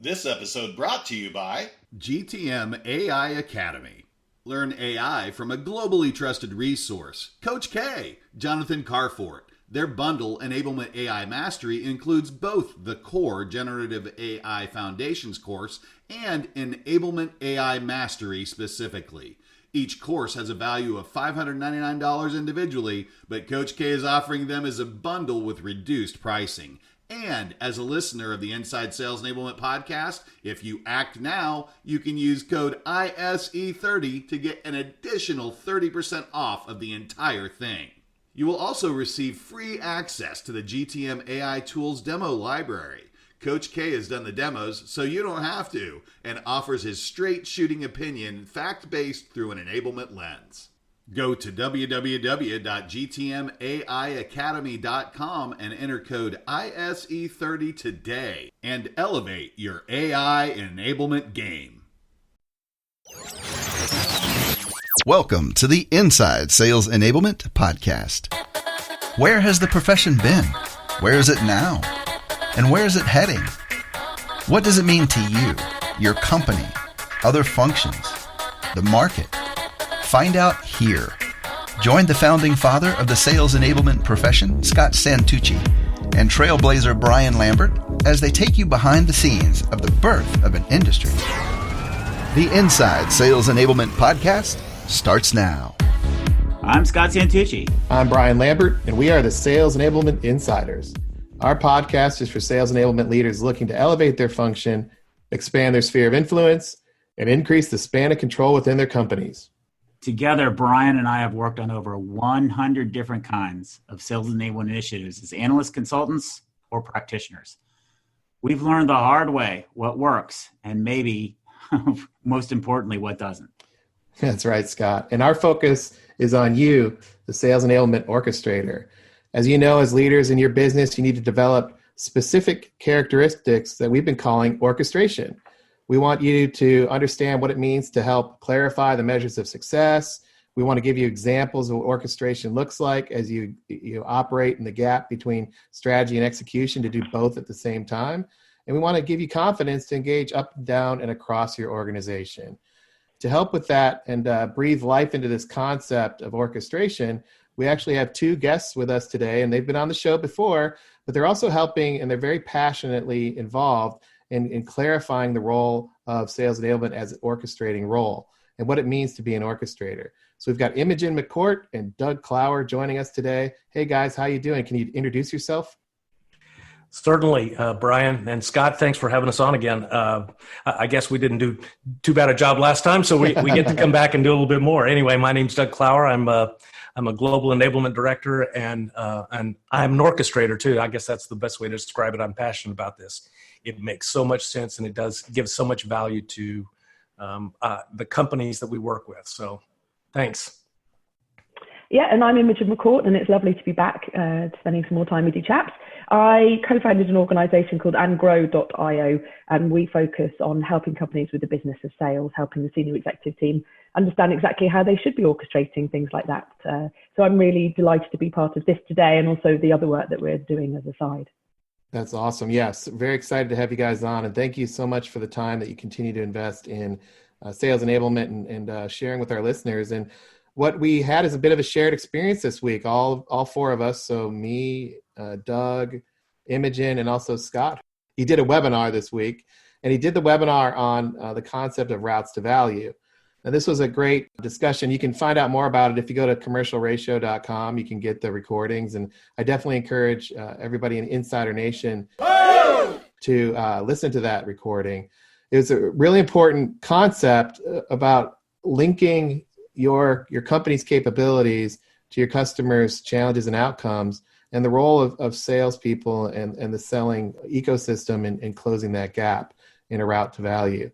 This episode brought to you by GTM AI Academy. Learn AI from a globally trusted resource. Coach K, Jonathan Carfort. Their bundle, Enablement AI Mastery, includes both the core Generative AI Foundations course and Enablement AI Mastery specifically. Each course has a value of $599 individually, but Coach K is offering them as a bundle with reduced pricing. And as a listener of the Inside Sales Enablement podcast, if you act now, you can use code ISE30 to get an additional 30% off of the entire thing. You will also receive free access to the GTM AI Tools demo library. Coach K has done the demos, so you don't have to, and offers his straight shooting opinion, fact-based through an enablement lens. Go to www.gtmaiacademy.com and enter code ISE30 today and elevate your AI enablement game. Welcome to the Inside Sales Enablement podcast. Where has the profession been? Where is it now? And where is it heading? What does it mean to you, your company, other functions, the market? Find out here. Join the founding father of the sales enablement profession, Scott Santucci, and trailblazer Brian Lambert as they take you behind the scenes of the birth of an industry. The Inside Sales Enablement podcast starts now. I'm Scott Santucci. I'm Brian Lambert, and we are the Sales Enablement Insiders. Our podcast is for sales enablement leaders looking to elevate their function, expand their sphere of influence, and increase the span of control within their companies. Together, Brian and I have worked on over 100 different kinds of sales enablement initiatives as analyst consultants or practitioners. We've learned the hard way what works and maybe, most importantly, what doesn't. That's right, Scott. And our focus is on you, the sales enablement orchestrator. As you know, as leaders in your business, you need to develop specific characteristics that we've been calling orchestration. We want you to understand what it means to help clarify the measures of success. We want to give you examples of what orchestration looks like as you operate in the gap between strategy and execution to do both at the same time. And we want to give you confidence to engage up and down and across your organization. To help with that and breathe life into this concept of orchestration, we actually have two guests with us today, and they've been on the show before, but they're also helping, and they're very passionately involved in clarifying the role of sales enablement as an orchestrating role and what it means to be an orchestrator. So we've got Imogen and McCourt and Doug Clower joining us today. Hey guys, how you doing? Can you introduce yourself? Certainly, Brian and Scott, thanks for having us on again. I guess we didn't do too bad a job last time, so we get to come back and do a little bit more. Anyway, my name's Doug Clower. I'm a global enablement director, and I'm an orchestrator too. I guess that's the best way to describe it. I'm passionate about this. It makes so much sense, and it does give so much value to the companies that we work with. So, thanks. Yeah, and I'm Imogen McCourt, and it's lovely to be back spending some more time with you chaps. I co-founded an organisation called andgrow.io, and we focus on helping companies with the business of sales, helping the senior executive team understand exactly how they should be orchestrating things like that. So I'm really delighted to be part of this today, and also the other work that we're doing as a side. That's awesome. Yes, very excited to have you guys on, and thank you so much for the time that you continue to invest in sales enablement and sharing with our listeners. And what we had is a bit of a shared experience this week, all four of us. So me, Doug, Imogen, and also Scott. He did a webinar this week, and he did the webinar on the concept of routes to value. Now, this was a great discussion. You can find out more about it if you go to commercialratio.com. You can get the recordings, and I definitely encourage everybody in Insider Nation to listen to that recording. It was a really important concept about linking your company's capabilities to your customers' challenges and outcomes, and the role of salespeople and the selling ecosystem in closing that gap in a route to value.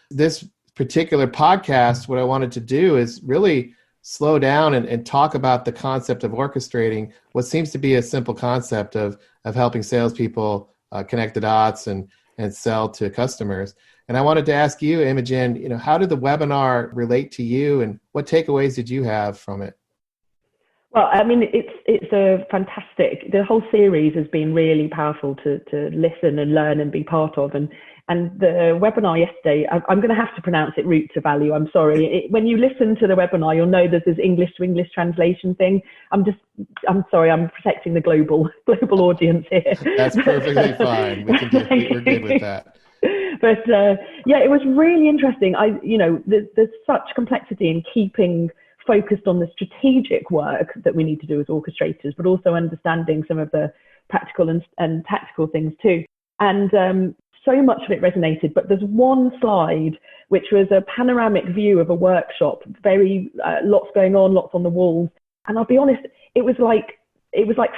This particular podcast, what I wanted to do is really slow down and talk about the concept of orchestrating what seems to be a simple concept of helping salespeople connect the dots and sell to customers. And I wanted to ask you, Imogen, how did the webinar relate to you, and what takeaways did you have from it? Well, I mean, it's a fantastic, the whole series has been really powerful to listen and learn and be part of. And And the webinar yesterday, I'm going to have to pronounce it route to value. I'm sorry. When you listen to the webinar, you'll know there's this English to English translation thing. I'm sorry. I'm protecting the global audience here. That's perfectly fine. We're good with that. But yeah, it was really interesting. There's such complexity in keeping focused on the strategic work that we need to do as orchestrators, but also understanding some of the practical and tactical things too. And so much of it resonated, but there's one slide which was a panoramic view of a workshop, very lots going on, lots on the walls. And I'll be honest, it was like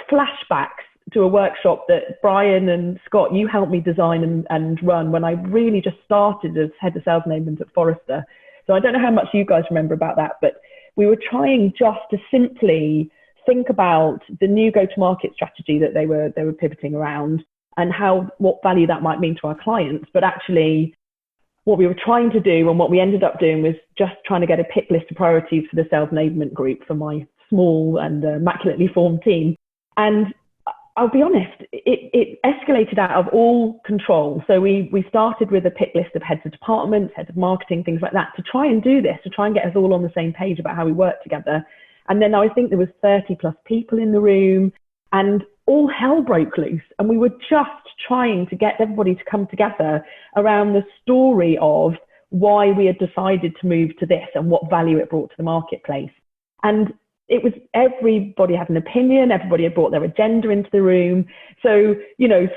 flashbacks to a workshop that Brian and Scott, you helped me design and run when I really just started as head of sales enablement at Forrester. So I don't know how much you guys remember about that, but we were trying just to simply think about the new go-to-market strategy that they were pivoting around and what value that might mean to our clients. But actually, what we were trying to do and what we ended up doing was just trying to get a pick list of priorities for the sales enablement group for my small and immaculately formed team. And I'll be honest, it escalated out of all control. So we started with a pick list of heads of departments, heads of marketing, things like that, to try and do this, to try and get us all on the same page about how we work together. And then I think there was 30 plus people in the room and all hell broke loose. And we were just trying to get everybody to come together around the story of why we had decided to move to this and what value it brought to the marketplace. And it was, everybody had an opinion, everybody had brought their agenda into the room. So,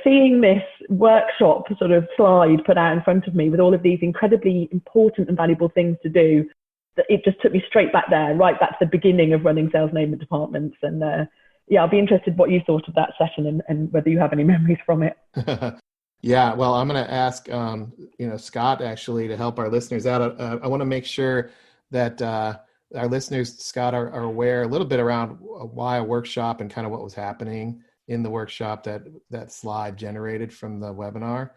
seeing this workshop sort of slide put out in front of me with all of these incredibly important and valuable things to do, that it just took me straight back there, right back to the beginning of running sales enablement departments. And I'll be interested what you thought of that session and whether you have any memories from it. Yeah, well, I'm going to ask, Scott actually to help our listeners out. I want to make sure that our listeners, Scott, are aware a little bit around why a workshop and kind of what was happening in the workshop that slide generated from the webinar,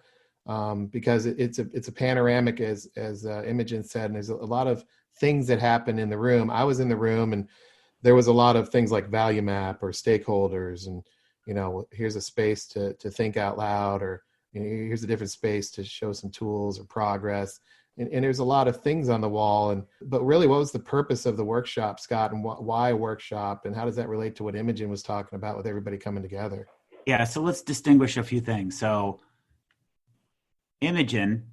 because it's a panoramic, as Imogen said, and there's a lot of things that happen in the room. I was in the room, and there was a lot of things like value map or stakeholders, and here's a space to think out loud, or here's a different space to show some tools or progress. And there's a lot of things on the wall. But really, what was the purpose of the workshop, Scott, and why a workshop, and how does that relate to what Imogen was talking about with everybody coming together? Yeah, so let's distinguish a few things. So Imogen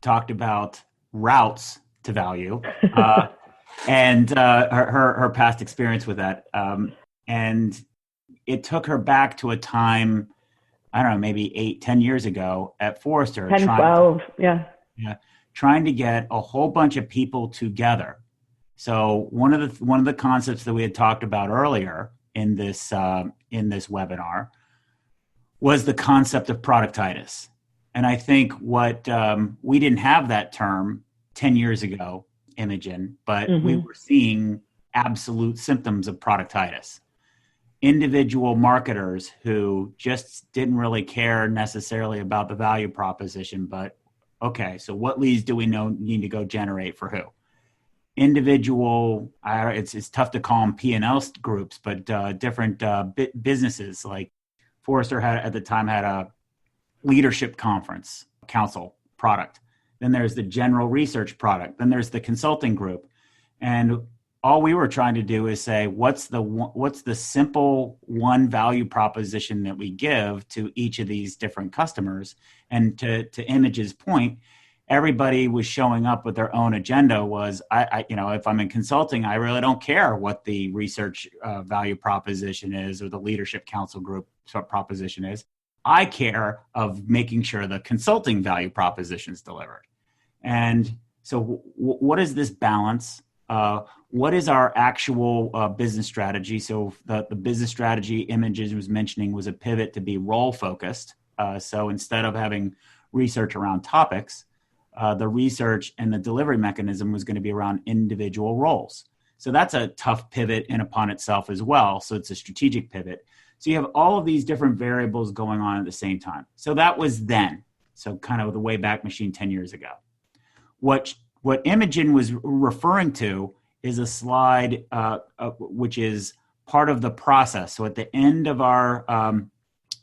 talked about routes to value and her past experience with that. And it took her back to a time, I don't know, maybe 8-10 years ago at Forrester. 12, yeah. Trying to get a whole bunch of people together. So one of the concepts that we had talked about earlier in this webinar was the concept of productitis. And I think what we didn't have that term 10 years ago, Imogen, but we were seeing absolute symptoms of productitis. Individual marketers who just didn't really care necessarily about the value proposition, but okay, so what leads do we need to go generate for who? Individual, it's tough to call them P&L groups, but different businesses. Like Forrester at the time had a leadership conference council product. Then there's the general research product. Then there's the consulting group. And all we were trying to do is say, what's the simple one value proposition that we give to each of these different customers? And to Imogen's point, everybody was showing up with their own agenda. Was if I'm in consulting, I really don't care what the research value proposition is or the leadership council group proposition is. I care of making sure the consulting value proposition is delivered. And so, what is this balance? What is our actual business strategy? So the business strategy Imogen was mentioning was a pivot to be role focused. So instead of having research around topics, the research and the delivery mechanism was going to be around individual roles. So that's a tough pivot in upon itself as well. So it's a strategic pivot. So you have all of these different variables going on at the same time. So that was then. So kind of the Wayback Machine 10 years ago. What Imogen was referring to is a slide which is part of the process. So at the end of our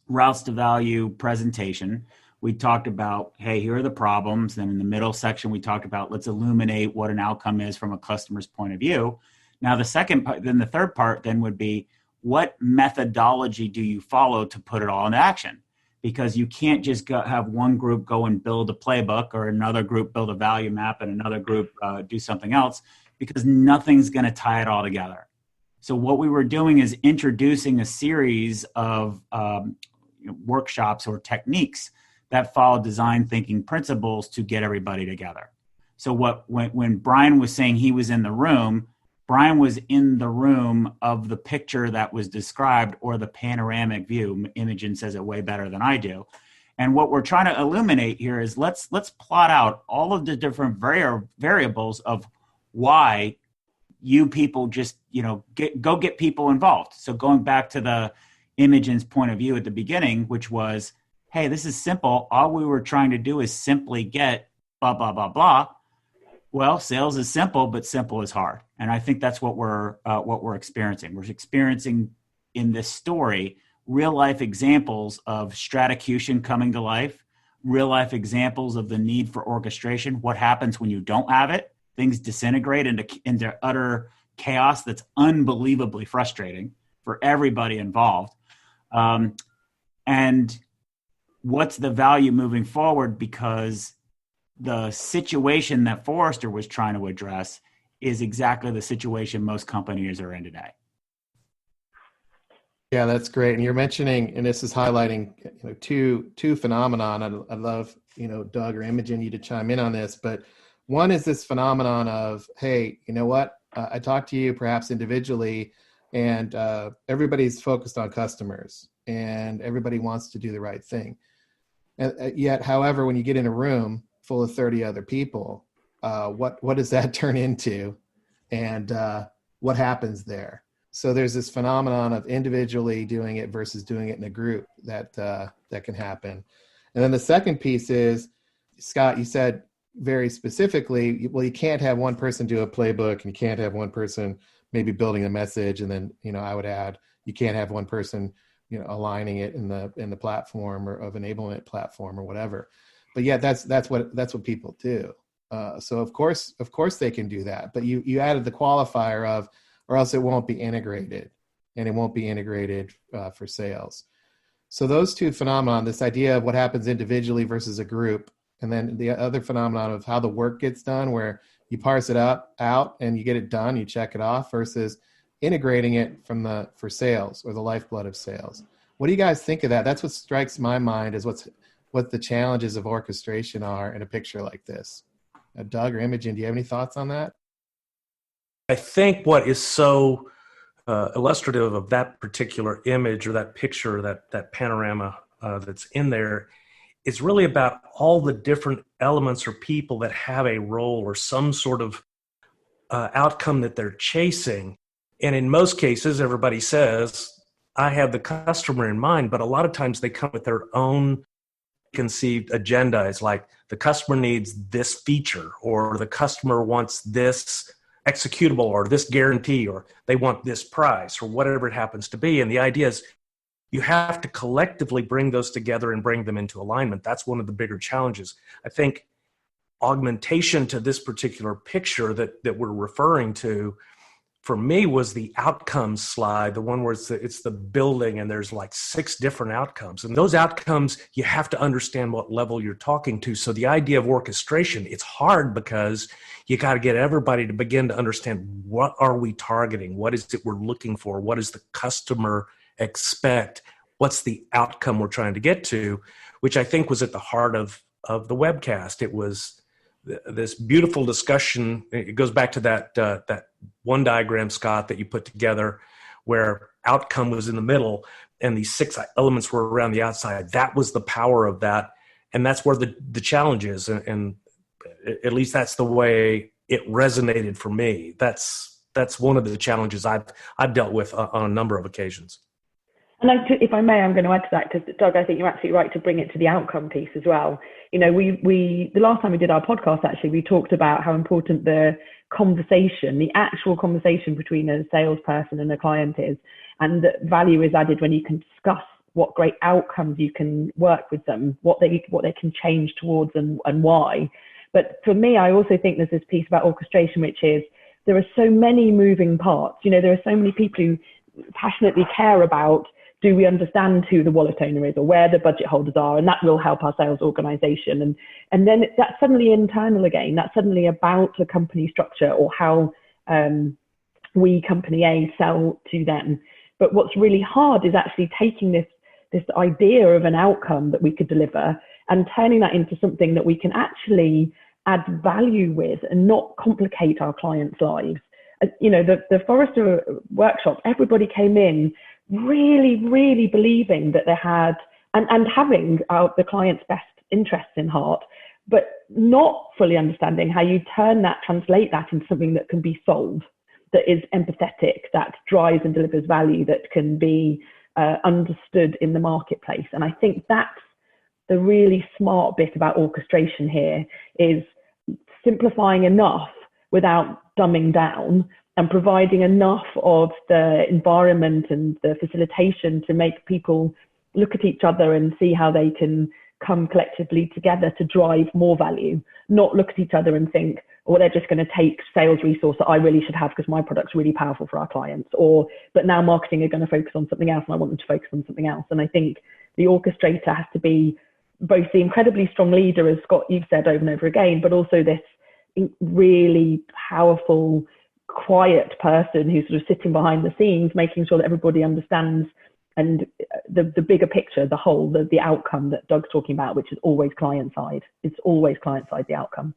routes to value presentation, We talked about, hey, here are the problems. Then in the middle section, we talked about, let's illuminate what an outcome is from a customer's point of view. Now, the second part, then the third part then would be, what methodology do you follow to put it all into action? Because you can't just have one group go and build a playbook, or another group build a value map, and another group do something else, because nothing's going to tie it all together. So what we were doing is introducing a series of workshops or techniques that follow design thinking principles to get everybody together. So when Brian was saying he was in the room, Brian was in the room of the picture that was described, or the panoramic view. Imogen says it way better than I do. And what we're trying to illuminate here is let's plot out all of the different variables of why you people just, go get people involved. So going back to the Imogen's point of view at the beginning, which was, hey, this is simple. All we were trying to do is simply get blah, blah, blah, blah. Well, sales is simple, but simple is hard. And I think that's what we're experiencing. We're experiencing in this story real life examples of Stratacution coming to life, real life examples of the need for orchestration. What happens when you don't have it? Things disintegrate into utter chaos that's unbelievably frustrating for everybody involved. And what's the value moving forward? Because the situation that Forrester was trying to address is exactly the situation most companies are in today. Yeah, that's great. And you're mentioning, and this is highlighting, two phenomenon. I'd love, Doug or Imogen, you to chime in on this. But one is this phenomenon of, hey, you know what? I talked to you perhaps individually, and everybody's focused on customers, and everybody wants to do the right thing. And yet, however, when you get in a room full of 30 other people, what does that turn into, and what happens there? So there's this phenomenon of individually doing it versus doing it in a group that can happen. And then the second piece is, Scott, you said very specifically, well, you can't have one person do a playbook, and you can't have one person maybe building a message, and then I would add, you can't have one person aligning it in the platform or of enablement platform or whatever. But yeah, that's what people do. So of course they can do that. But you added the qualifier of, or else it won't be integrated, and it won't be integrated for sales. So those two phenomena, this idea of what happens individually versus a group, and then the other phenomenon of how the work gets done, where you parse it out and you get it done, you check it off, versus integrating it for sales, or the lifeblood of sales. What do you guys think of that? That's what strikes my mind as what the challenges of orchestration are in a picture like this. Doug or Imogen, do you have any thoughts on that? I think what is so illustrative of that particular image, or that picture, that panorama that's in there, is really about all the different elements or people that have a role or some sort of outcome that they're chasing. And in most cases, everybody says, I have the customer in mind, but a lot of times they come with their own conceived agenda. It's like, the customer needs this feature, or the customer wants this executable, or this guarantee, or they want this price, or whatever it happens to be. And the idea is, you have to collectively bring those together and bring them into alignment. That's one of the bigger challenges. I think augmentation to this particular picture that we're referring to, for me, was the outcomes slide, the one where it's the building, and there's like 6 different outcomes. And those outcomes, you have to understand what level you're talking to. So the idea of orchestration, it's hard because you got to get everybody to begin to understand, what are we targeting? What is it we're looking for? What does the customer expect? What's the outcome we're trying to get to? Which I think was at the heart of the webcast. It was this beautiful discussion. It goes back to that one diagram, Scott, that you put together, where outcome was in the middle and these 6 elements were around the outside. That was the power of that. And that's where the challenge is. And at least that's the way it resonated for me. That's one of the challenges I've dealt with on a number of occasions. And if I may, I'm going to add to that, because Doug, I think you're absolutely right to bring it to the outcome piece as well. We the last time we did our podcast, actually, we talked about how important the actual conversation between a salesperson and a client is, and that value is added when you can discuss what great outcomes you can work with them, what they can change towards and why. But for me, I also think there's this piece about orchestration, which is there are so many moving parts. There are so many people who passionately care about, do we understand who the wallet owner is or where the budget holders are? And that will help our sales organization. And then that's suddenly internal again. That's suddenly about the company structure or how we, company A, sell to them. But what's really hard is actually taking this idea of an outcome that we could deliver and turning that into something that we can actually add value with and not complicate our clients' lives. The Forrester workshop, everybody came in really, really believing that they had, and having the client's best interests in heart, but not fully understanding how you translate that into something that can be sold, that is empathetic, that drives and delivers value, that can be understood in the marketplace. And I think that's the really smart bit about orchestration here, is simplifying enough without dumbing down, and providing enough of the environment and the facilitation to make people look at each other and see how they can come collectively together to drive more value, not look at each other and think, oh, they're just going to take sales resource that I really should have because my product's really powerful for our clients, but now marketing are going to focus on something else and I want them to focus on something else. And I think the orchestrator has to be both the incredibly strong leader, as Scott, you've said over and over again, but also this really powerful, quiet person who's sort of sitting behind the scenes, making sure that everybody understands and the bigger picture, the whole, the outcome that Doug's talking about, which is always client side. It's always client side, the outcome.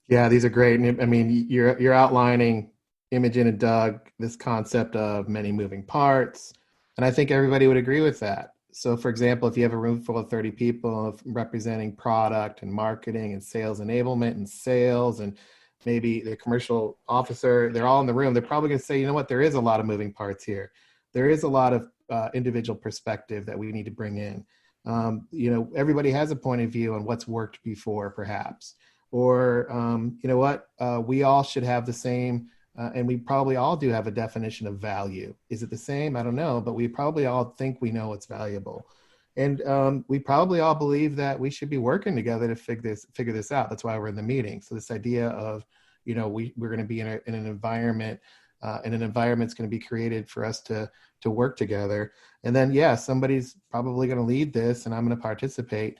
Yeah, these are great. And I mean, you're outlining, Imogen and Doug, this concept of many moving parts. And I think everybody would agree with that. So for example, if you have a room full of 30 people representing product and marketing and sales enablement and sales, and maybe the commercial officer, they're all in the room, they're probably going to say, you know what, there is a lot of moving parts here. There is a lot of individual perspective that we need to bring in. Everybody has a point of view on what's worked before, perhaps. Or, we all should have the same, and we probably all do have a definition of value. Is it the same? I don't know, but we probably all think we know what's valuable. And we probably all believe that we should be working together to figure this out. That's why we're in the meeting. So this idea of, we're going to be in an environment, and an environment's going to be created for us to work together. And then, somebody's probably going to lead this, and I'm going to participate.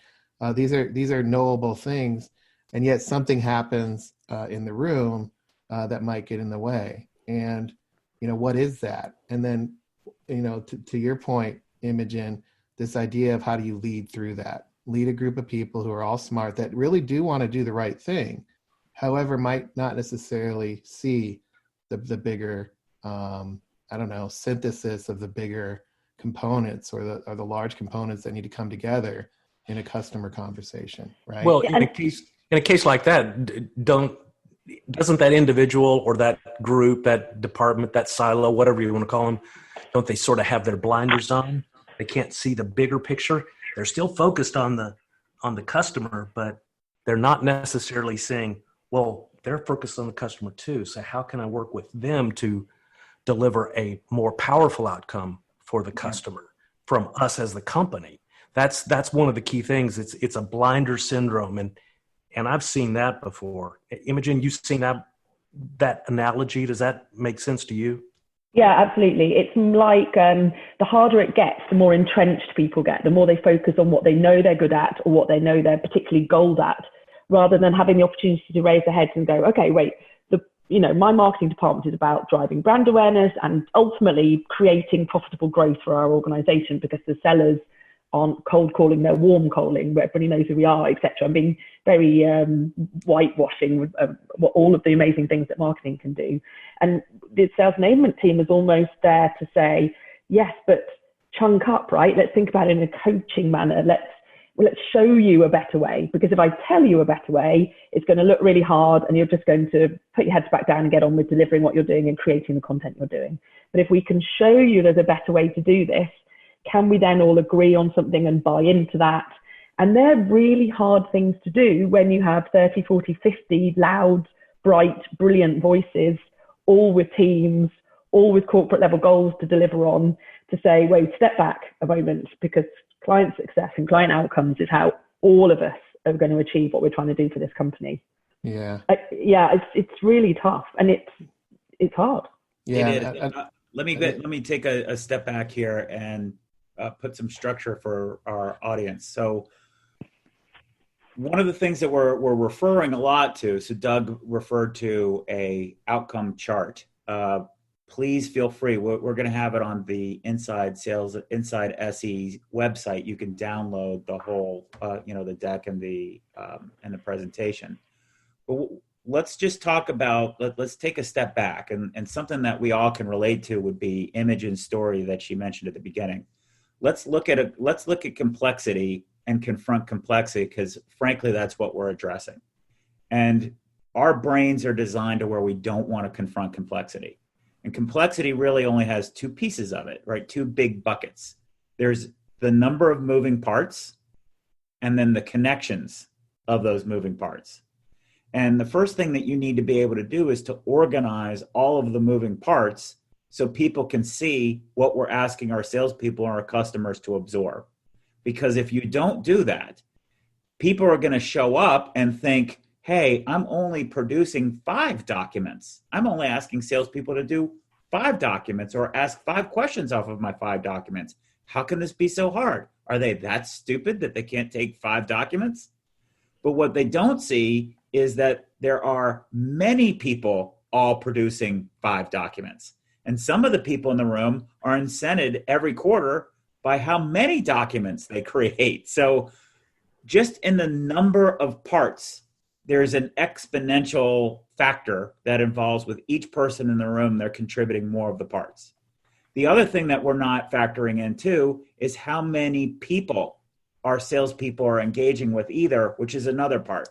These are knowable things, and yet something happens in the room that might get in the way. And what is that? And then, to your point, Imogen, this idea of how do you lead through that? Lead a group of people who are all smart, that really do want to do the right thing, however, might not necessarily see the bigger, synthesis of the bigger components or the large components that need to come together in a customer conversation, right? Well, in a case like that, doesn't that individual or that group, that department, that silo, whatever you want to call them, don't they sort of have their blinders on? They can't see the bigger picture. They're still focused on the customer, but they're not necessarily saying, well, they're focused on the customer too. So how can I work with them to deliver a more powerful outcome for the customer from us as the company? That's one of the key things. It's a blinder syndrome. And I've seen that before. Imogen, you've seen that analogy. Does that make sense to you? Yeah, absolutely. It's like the harder it gets, the more entrenched people get, the more they focus on what they know they're good at or what they know they're particularly gold at, rather than having the opportunity to raise their heads and go, okay, wait, my marketing department is about driving brand awareness and ultimately creating profitable growth for our organization, because the sellers aren't cold calling, they're warm calling, where everybody knows who we are, etc. I'm being very whitewashing with what all of the amazing things that marketing can do. And the sales enablement team is almost there to say, yes, but chunk up, right? Let's think about it in a coaching manner. Let's show you a better way, because if I tell you a better way, it's going to look really hard and you're just going to put your heads back down and get on with delivering what you're doing and creating the content you're doing. But if we can show you there's a better way to do this, can we then all agree on something and buy into that? And they're really hard things to do when you have 30, 40, 50 loud, bright, brilliant voices, all with teams, all with corporate level goals to deliver on, to say, wait, step back a moment, because client success and client outcomes is how all of us are going to achieve what we're trying to do for this company. Yeah. It's really tough, and it's hard. Yeah. It is. Let me take a step back here and put some structure for our audience. So one of the things that we're referring a lot to, so Doug referred to a outcome chart. Please feel free. We're going to have it on the Inside SE website. You can download the whole, the deck and the presentation. But let's just talk about. Let's take a step back, and something that we all can relate to would be Imogen's story that she mentioned at the beginning. Let's look at complexity and confront complexity, because frankly, that's what we're addressing. And our brains are designed to where we don't want to confront complexity. And complexity really only has two pieces of it, right? Two big buckets. There's the number of moving parts, and then the connections of those moving parts. And the first thing that you need to be able to do is to organize all of the moving parts so people can see what we're asking our salespeople and our customers to absorb. Because if you don't do that, people are going to show up and think, hey, I'm only producing 5 documents. I'm only asking salespeople to do 5 documents or ask 5 questions off of my 5 documents. How can this be so hard? Are they that stupid that they can't take 5 documents? But what they don't see is that there are many people all producing 5 documents. And some of the people in the room are incented every quarter by how many documents they create. So just in the number of parts, there's an exponential factor that involves with each person in the room, they're contributing more of the parts. The other thing that we're not factoring in too is how many people our salespeople are engaging with either, which is another part.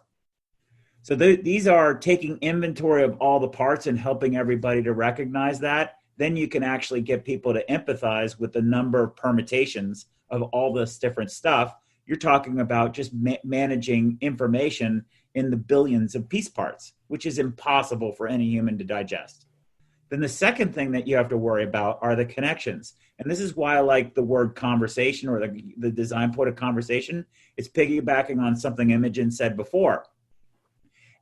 So these are taking inventory of all the parts and helping everybody to recognize that. Then you can actually get people to empathize with the number of permutations of all this different stuff. You're talking about just managing information in the billions of piece parts, which is impossible for any human to digest. Then the second thing that you have to worry about are the connections. And this is why I like the word conversation, or the design point of conversation. It's piggybacking on something Imogen said before.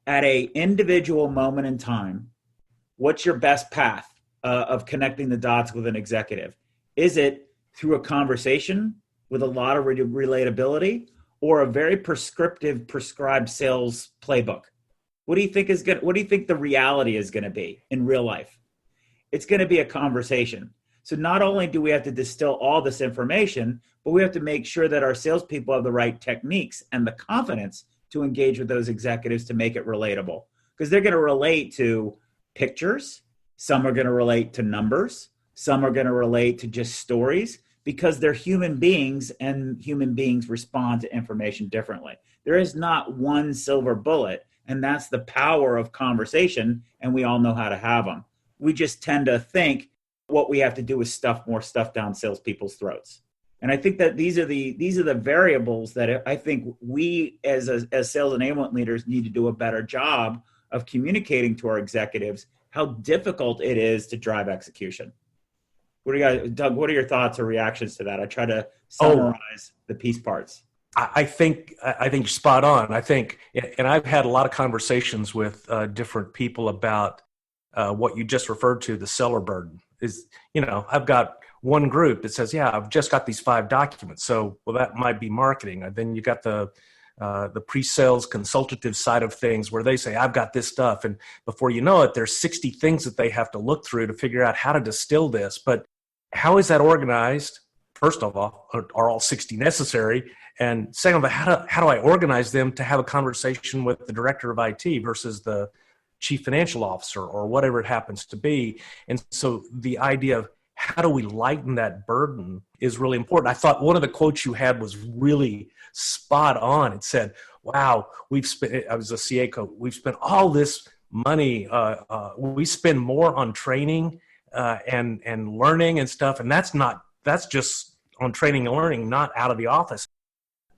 At a individual moment in time, what's your best path of connecting the dots with an executive? Is it through a conversation with a lot of relatability, or a very prescribed sales playbook? What do you think the reality is going to be in real life? It's going to be a conversation. So not only do we have to distill all this information, but we have to make sure that our salespeople have the right techniques and the confidence to engage with those executives to make it relatable. Because they're going to relate to pictures. Some are going to relate to numbers. Some are going to relate to just stories, because they're human beings, and human beings respond to information differently. There is not one silver bullet, and that's the power of conversation, and we all know how to have them. We just tend to think what we have to do is stuff more stuff down salespeople's throats. And I think that these are the variables that I think we as sales enablement leaders need to do a better job of communicating to our executives how difficult it is to drive execution. Doug, what are your thoughts or reactions to that? I try to summarize the piece parts. I think you're spot on. I think, and I've had a lot of conversations with different people about what you just referred to, the seller burden. I've got one group that says, yeah, I've just got these 5 documents. So, well, that might be marketing. And then you got the pre-sales consultative side of things where they say, I've got this stuff. And before you know it, there's 60 things that they have to look through to figure out how to distill this. But how is that organized? First of all, are all 60 necessary? And second of all, how do I organize them to have a conversation with the director of IT versus the chief financial officer or whatever it happens to be? And so the idea of how do we lighten that burden is really important. I thought one of the quotes you had was really spot on. It said, wow, I was a CA coach, we've spent all this money. We spend more on training and learning and stuff. And that's just on training and learning, not out of the office.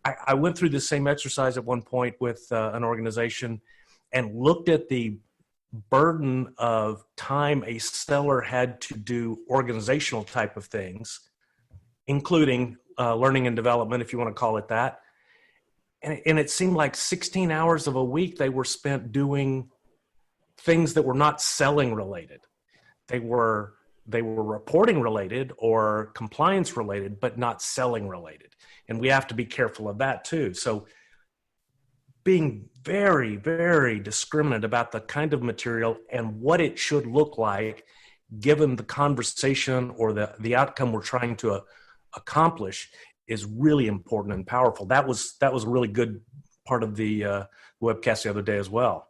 I went through the same exercise at one point with an organization and looked at the burden of time a seller had to do organizational type of things including learning and development, if you want to call it that. And it seemed like 16 hours of a week they were spent doing things that were not selling related. They were reporting related or compliance related, but not selling related. And we have to be careful of that too. So being very, very discriminate about the kind of material and what it should look like given the conversation or the outcome we're trying to accomplish is really important and powerful. That was a really good part of the webcast the other day as well.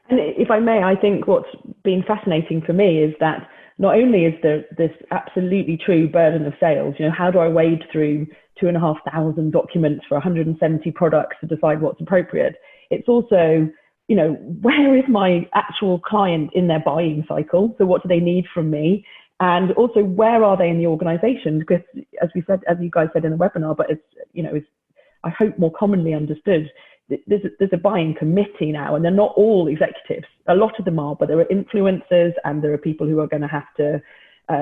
And if I may, I think what's been fascinating for me is that not only is there this absolutely true burden of sales, how do I wade through 2,500 documents for 170 products to decide what's appropriate? It's also, where is my actual client in their buying cycle? So what do they need from me? And also, where are they in the organization? Because as you guys said in the webinar, but it's I hope more commonly understood, there's a buying committee now, and they're not all executives. A lot of them are, but there are influencers and there are people who are going to have to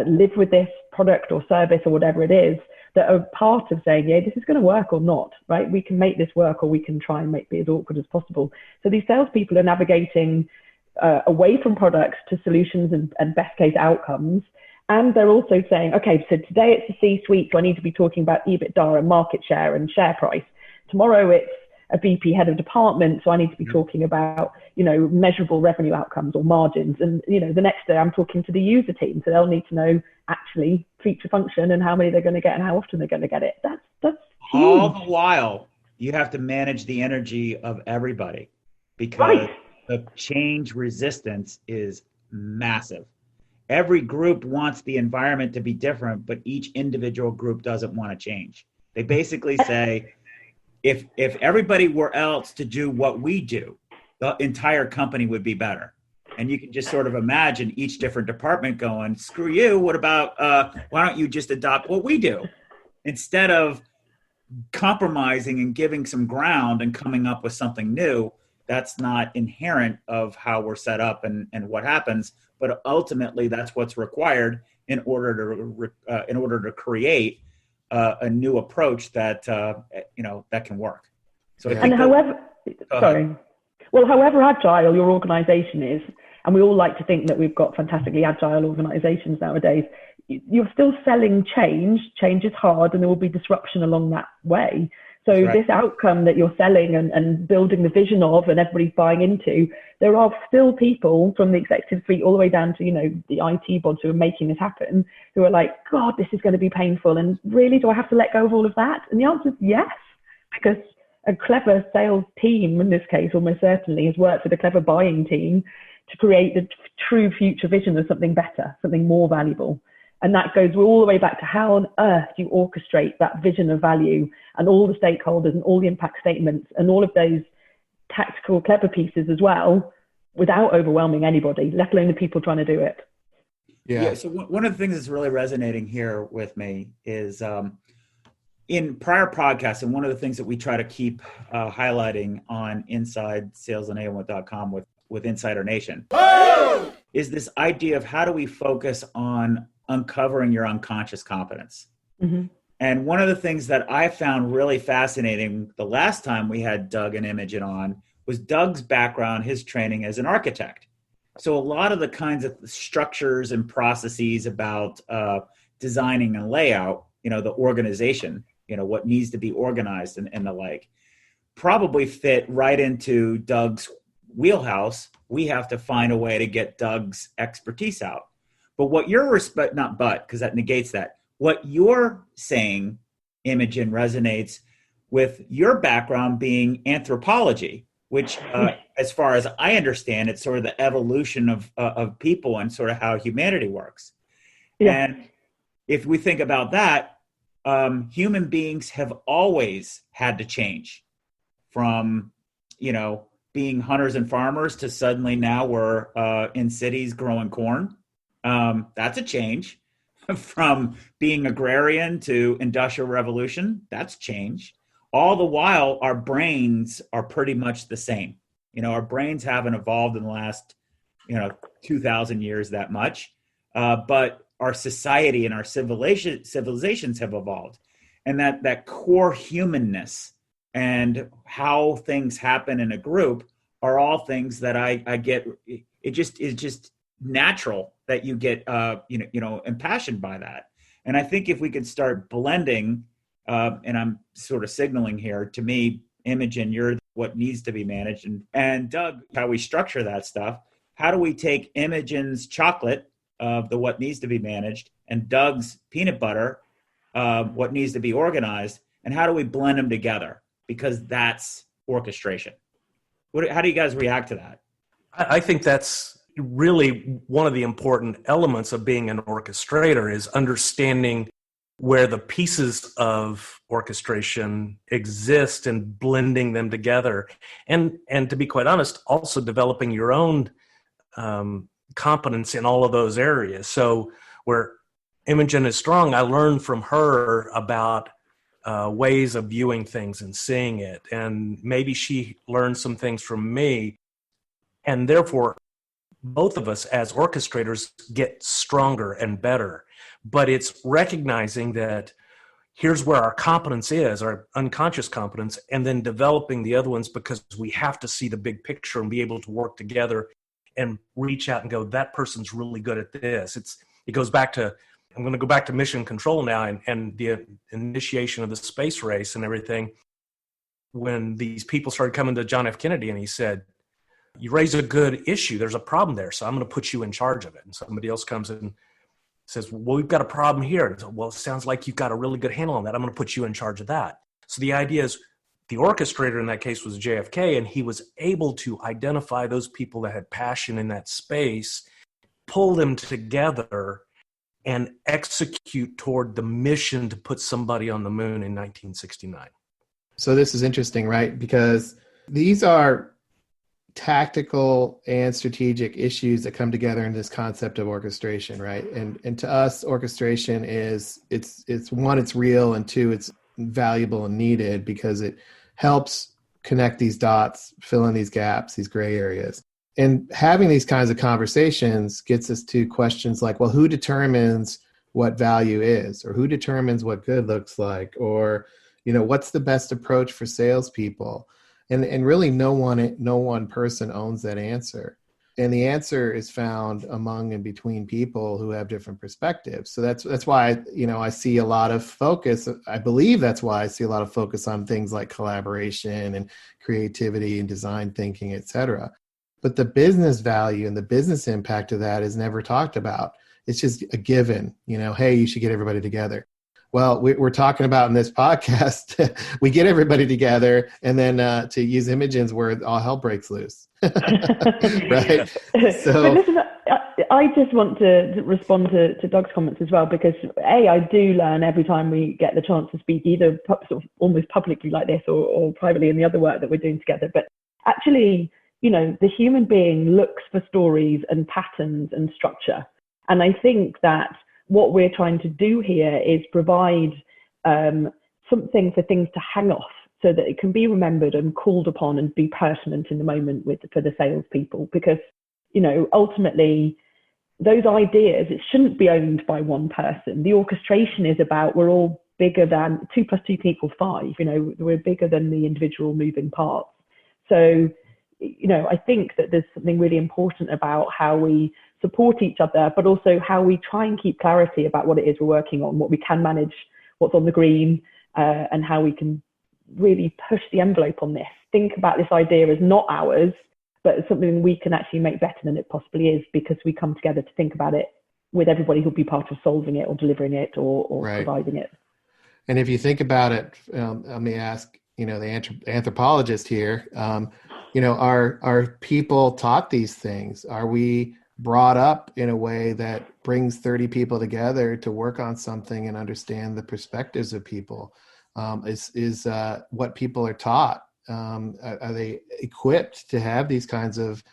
live with this product or service or whatever it is that are part of saying, yeah, this is going to work or not, right? We can make this work or we can try and make it as awkward as possible. So these salespeople are navigating away from products to solutions and best case outcomes. And they're also saying, okay, so today it's the C-suite, so I need to be talking about EBITDA and market share and share price. Tomorrow it's a VP head of department, so I need to be talking about, measurable revenue outcomes or margins. And, the next day I'm talking to the user team, so they'll need to know actually feature function and how many they're going to get and how often they're going to get it. That's huge. All the while, you have to manage the energy of everybody because the change resistance is massive. Every group wants the environment to be different, but each individual group doesn't want to change. They basically say, if everybody were else to do what we do, the entire company would be better. And you can just sort of imagine each different department going, screw you, what about, why don't you just adopt what we do? Instead of compromising and giving some ground and coming up with something new, that's not inherent of how we're set up and what happens. But ultimately, that's what's required in order to create a new approach that that can work. So I think however agile your organization is, and we all like to think that we've got fantastically agile organizations nowadays, you're still selling change. Change is hard, and there will be disruption along that way. So this outcome that you're selling and building the vision of and everybody's buying into, there are still people from the executive suite all the way down to, the IT bods who are making this happen, who are like, God, this is going to be painful. And really, do I have to let go of all of that? And the answer is yes, because a clever sales team, in this case, almost certainly has worked with a clever buying team to create the true future vision of something better, something more valuable. And that goes all the way back to how on earth do you orchestrate that vision of value and all the stakeholders and all the impact statements and all of those tactical, clever pieces as well without overwhelming anybody, let alone the people trying to do it. Yeah. So one of the things that's really resonating here with me is in prior podcasts, and one of the things that we try to keep highlighting on InsideSalesEnablement.com with Insider Nation is this idea of how do we focus on uncovering your unconscious competence. Mm-hmm. And one of the things that I found really fascinating the last time we had Doug and Imogen on was Doug's background, his training as an architect. So a lot of the kinds of structures and processes about designing and layout, the organization, what needs to be organized and the like, probably fit right into Doug's wheelhouse. We have to find a way to get Doug's expertise out. But what you're because that negates that. What you're saying, Imogen, resonates with your background being anthropology, which, as far as I understand, it's sort of the evolution of people and sort of how humanity works. Yeah. And if we think about that, human beings have always had to change from, being hunters and farmers to suddenly now we're in cities growing corn. That's a change. From being agrarian to industrial revolution, that's change. All the while, our brains are pretty much the same. Our brains haven't evolved in the last, 2,000 years that much, but our society and our civilizations have evolved, and that core humanness and how things happen in a group are all things that I get. It just is just natural that you get impassioned by that. And I think if we could start blending, and I'm sort of signaling here, to me, Imogen, you're what needs to be managed, and Doug, how we structure that stuff. How do we take Imogen's chocolate of the what needs to be managed and Doug's peanut butter, what needs to be organized, and how do we blend them together? Because that's orchestration. How do you guys react to that? I think that's really one of the important elements of being an orchestrator, is understanding where the pieces of orchestration exist and blending them together. And to be quite honest, also developing your own competence in all of those areas. So where Imogen is strong, I learned from her about ways of viewing things and seeing it. And maybe she learned some things from me. And therefore, both of us as orchestrators get stronger and better. But it's recognizing that here's where our competence is, our unconscious competence, and then developing the other ones, because we have to see the big picture and be able to work together and reach out and go, that person's really good at this. It goes back to, I'm going to go back to mission control now and the initiation of the space race and everything. When these people started coming to John F. Kennedy and he said, you raise a good issue, there's a problem there, so I'm going to put you in charge of it. And somebody else comes and says, well, we've got a problem here. And so, well, it sounds like you've got a really good handle on that. I'm going to put you in charge of that. So the idea is, the orchestrator in that case was JFK, and he was able to identify those people that had passion in that space, pull them together, and execute toward the mission to put somebody on the moon in 1969. So this is interesting, right? Because these are tactical and strategic issues that come together in this concept of orchestration, right? And to us, orchestration is, it's one, it's real, and two, it's valuable and needed because it helps connect these dots, fill in these gaps, these gray areas. And having these kinds of conversations gets us to questions like, well, who determines what value is, or who determines what good looks like, or, what's the best approach for salespeople? And really no one person owns that answer. And the answer is found among and between people who have different perspectives. So that's why, I see a lot of focus. I believe that's why I see a lot of focus on things like collaboration and creativity and design thinking, et cetera. But the business value and the business impact of that is never talked about. It's just a given, hey, you should get everybody together. Well, we're talking about in this podcast, we get everybody together, and then to use Imogen's word, all hell breaks loose. Right? So, but listen, I just want to respond to Doug's comments as well, because I do learn every time we get the chance to speak, either sort of almost publicly like this or privately in the other work that we're doing together. But actually, the human being looks for stories and patterns and structure. And I think that what we're trying to do here is provide something for things to hang off so that it can be remembered and called upon and be pertinent in the moment for the salespeople. Because, ultimately, those ideas, it shouldn't be owned by one person. The orchestration is about, we're all bigger than 2 + 2 = 5. We're bigger than the individual moving parts. So, I think that there's something really important about how we support each other, but also how we try and keep clarity about what it is we're working on, what we can manage, what's on the green, and how we can really push the envelope on this. Think about this idea as not ours, but as something we can actually make better than it possibly is, because we come together to think about it with everybody who'll be part of solving it or delivering it or right. providing it. And if you think about it, let me ask, the anthropologist here, are people taught these things? Are we brought up in a way that brings 30 people together to work on something and understand the perspectives of people? Is what people are taught? Are they equipped to have these kinds of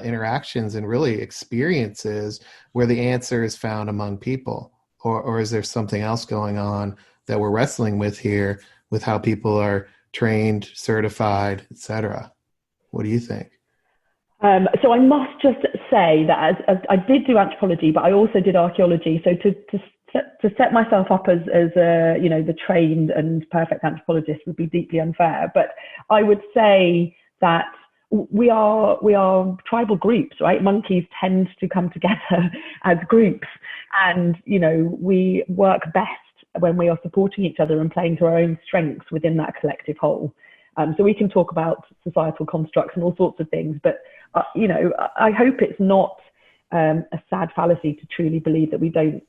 interactions and really experiences where the answer is found among people? Or is there something else going on that we're wrestling with here with how people are trained, certified, et cetera? What do you think? So I must just say that as I did do anthropology, but I also did archaeology. So to set myself up as a, the trained and perfect anthropologist would be deeply unfair. But I would say that we are tribal groups, right? Monkeys tend to come together as groups, and we work best when we are supporting each other and playing to our own strengths within that collective whole. So we can talk about societal constructs and all sorts of things, but I hope it's not a sad fallacy to truly believe that we don't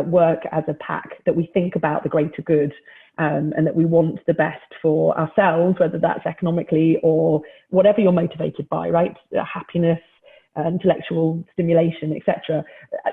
work as a pack, that we think about the greater good, and that we want the best for ourselves, whether that's economically or whatever you're motivated by, right? Happiness, intellectual stimulation, etc.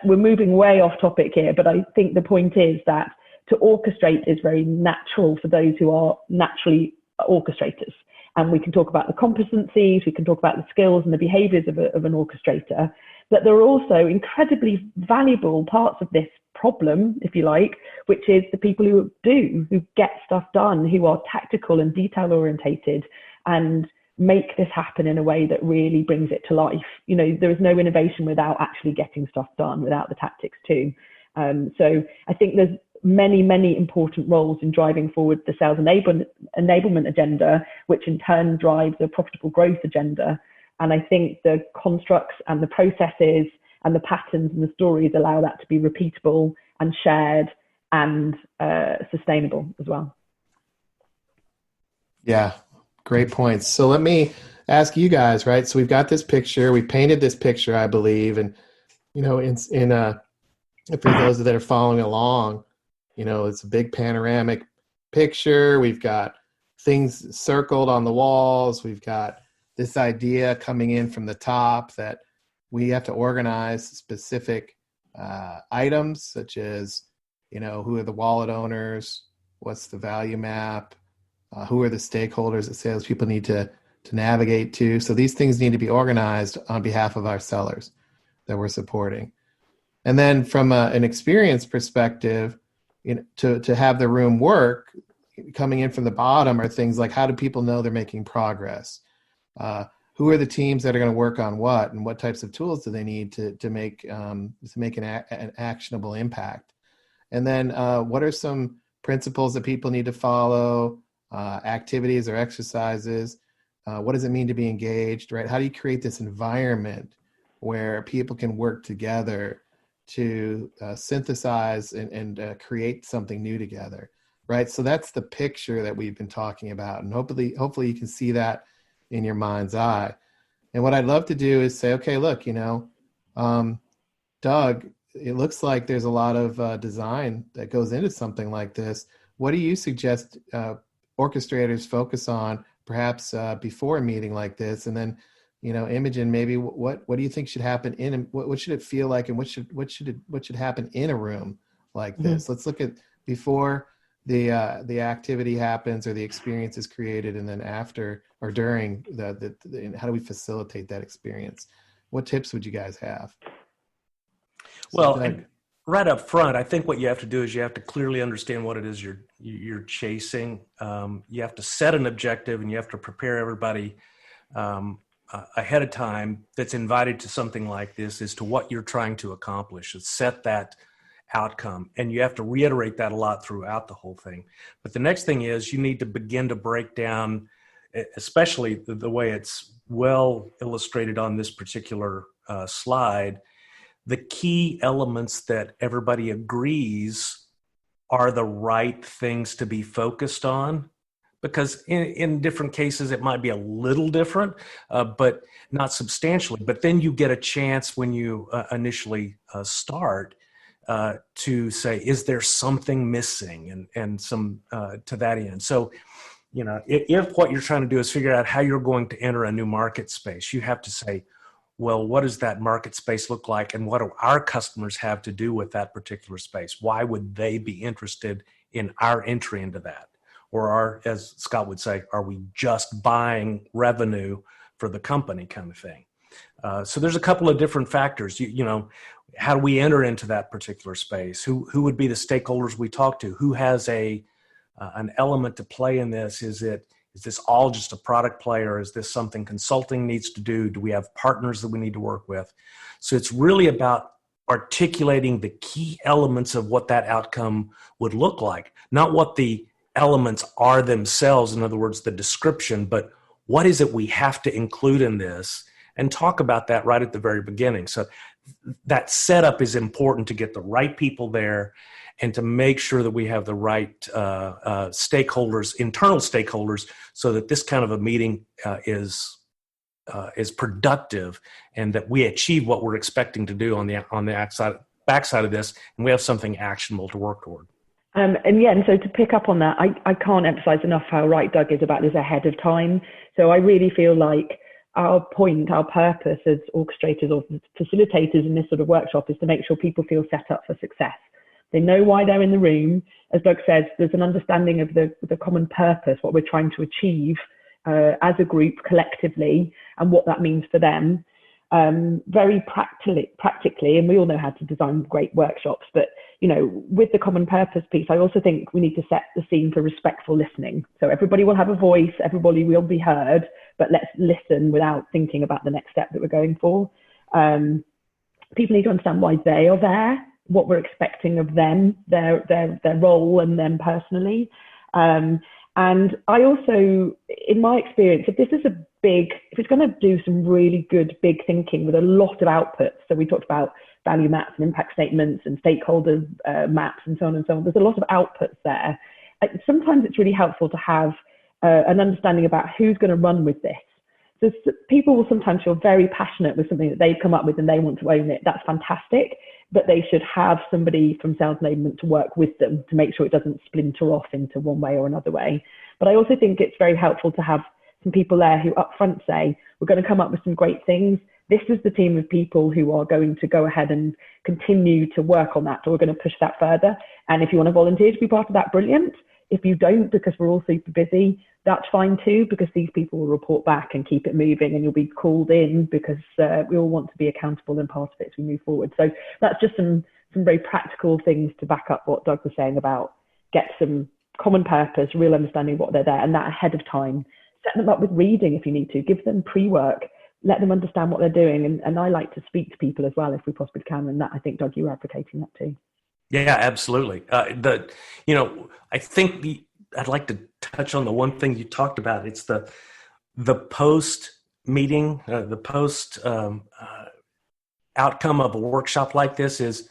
We're moving way off topic here, but I think the point is that to orchestrate is very natural for those who are naturally orchestrators. And we can talk about the competencies, we can talk about the skills and the behaviors of an orchestrator, but there are also incredibly valuable parts of this problem, if you like, which is the people who get stuff done, who are tactical and detail orientated and make this happen in a way that really brings it to life. There is no innovation without actually getting stuff done, without the tactics too. So I think there's many important roles in driving forward the sales enablement agenda, which in turn drives a profitable growth agenda. And I think the constructs and the processes and the patterns and the stories allow that to be repeatable and shared and sustainable as well. Yeah, great points. So let me ask you guys, right? So we've got this picture, we painted this picture, I believe, and for those that are following along, it's a big panoramic picture. We've got things circled on the walls. We've got this idea coming in from the top that we have to organize specific items, such as, who are the wallet owners? What's the value map? Who are the stakeholders that salespeople need to navigate to? So these things need to be organized on behalf of our sellers that we're supporting. And then from an experience perspective, to have the room work, coming in from the bottom are things like, how do people know they're making progress? Who are the teams that are going to work on what, and what types of tools do they need to make an actionable impact? And then what are some principles that people need to follow, activities or exercises? What does it mean to be engaged, right? How do you create this environment where people can work together to synthesize and create something new together, right? So that's the picture that we've been talking about, and hopefully you can see that in your mind's eye. And what I'd love to do is say, okay, look, Doug, it looks like there's a lot of design that goes into something like this. What do you suggest orchestrators focus on, perhaps before a meeting like this? And then, Imogen, maybe what do you think should happen what should it feel like, and what should happen in a room like this? Mm-hmm. Let's look at before the activity happens or the experience is created, and then after or during how do we facilitate that experience? What tips would you guys have? Well, right up front, I think what you have to do is you have to clearly understand what it is you're chasing. You have to set an objective, and you have to prepare everybody ahead of time that's invited to something like this as to what you're trying to accomplish. It's set that outcome, and you have to reiterate that a lot throughout the whole thing. But the next thing is you need to begin to break down, especially the way it's well illustrated on this particular slide, the key elements that everybody agrees are the right things to be focused on. Because in different cases, it might be a little different, but not substantially. But then you get a chance when you initially start to say, is there something missing, and some to that end. So, if what you're trying to do is figure out how you're going to enter a new market space, you have to say, well, what does that market space look like, and what do our customers have to do with that particular space? Why would they be interested in our entry into that? Or as Scott would say, are we just buying revenue for the company kind of thing? So there's a couple of different factors. How do we enter into that particular space? Who would be the stakeholders we talk to? Who has an element to play in this? Is it Is this all just a product play, or is this something consulting needs to do? Do we have partners that we need to work with? So it's really about articulating the key elements of what that outcome would look like, not what the elements are themselves, in other words, the description, but what is it we have to include in this, and talk about that right at the very beginning. So that setup is important to get the right people there and to make sure that we have the right stakeholders, internal stakeholders, so that this kind of a meeting is productive and that we achieve what we're expecting to do on the backside of this, and we have something actionable to work toward. And so to pick up on that, I can't emphasize enough how right Doug is about this ahead of time. So I really feel like our purpose as orchestrators or facilitators in this sort of workshop is to make sure people feel set up for success. They know why they're in the room. As Doug says, there's an understanding of the common purpose, what we're trying to achieve as a group collectively, and what that means for them. Very practically, and we all know how to design great workshops, but with the common purpose piece, I also think we need to set the scene for respectful listening. So everybody will have a voice, everybody will be heard, but let's listen without thinking about the next step that we're going for. People need to understand why they are there, what we're expecting of them, their role and them personally. And I also, in my experience, if it's going to do some really good big thinking with a lot of outputs, so we talked about value maps and impact statements and stakeholder maps and so on and so on, there's a lot of outputs there. Sometimes it's really helpful to have an understanding about who's going to run with this. So people will sometimes feel very passionate with something that they've come up with and they want to own it. That's fantastic, but they should have somebody from sales enablement to work with them to make sure it doesn't splinter off into one way or another way. But I also think it's very helpful to have some people there who up front say, we're going to come up with some great things. This is the team of people who are going to go ahead and continue to work on that, or we're going to push that further. And if you want to volunteer to be part of that, brilliant. If you don't, because we're all super busy, that's fine too, because these people will report back and keep it moving, and you'll be called in because we all want to be accountable and part of it as we move forward. So that's just some very practical things to back up what Doug was saying about get some common purpose, real understanding of what they're there, and that ahead of time. Set them up with reading if you need to, give them pre-work, let them understand what they're doing. And I like to speak to people as well if we possibly can. And that, I think, Doug, you were advocating that too. Yeah, absolutely. I think I'd like to touch on the one thing you talked about. It's the post meeting, the post outcome of a workshop like this is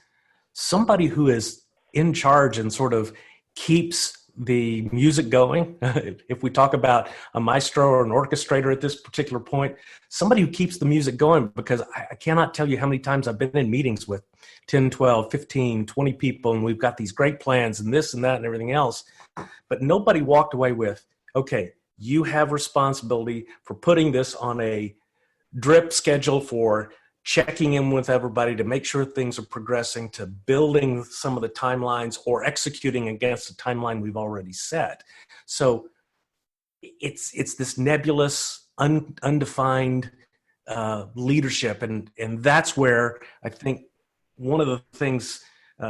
somebody who is in charge and sort of keeps the music going. If we talk about a maestro or an orchestrator at this particular point, somebody who keeps the music going, because I cannot tell you how many times I've been in meetings with 10, 12, 15, 20 people, and we've got these great plans and this and that and everything else, but nobody walked away with, okay, you have responsibility for putting this on a drip schedule, for checking in with everybody to make sure things are progressing, to building some of the timelines or executing against the timeline we've already set. So it's this nebulous, undefined leadership. And that's where I think one of the things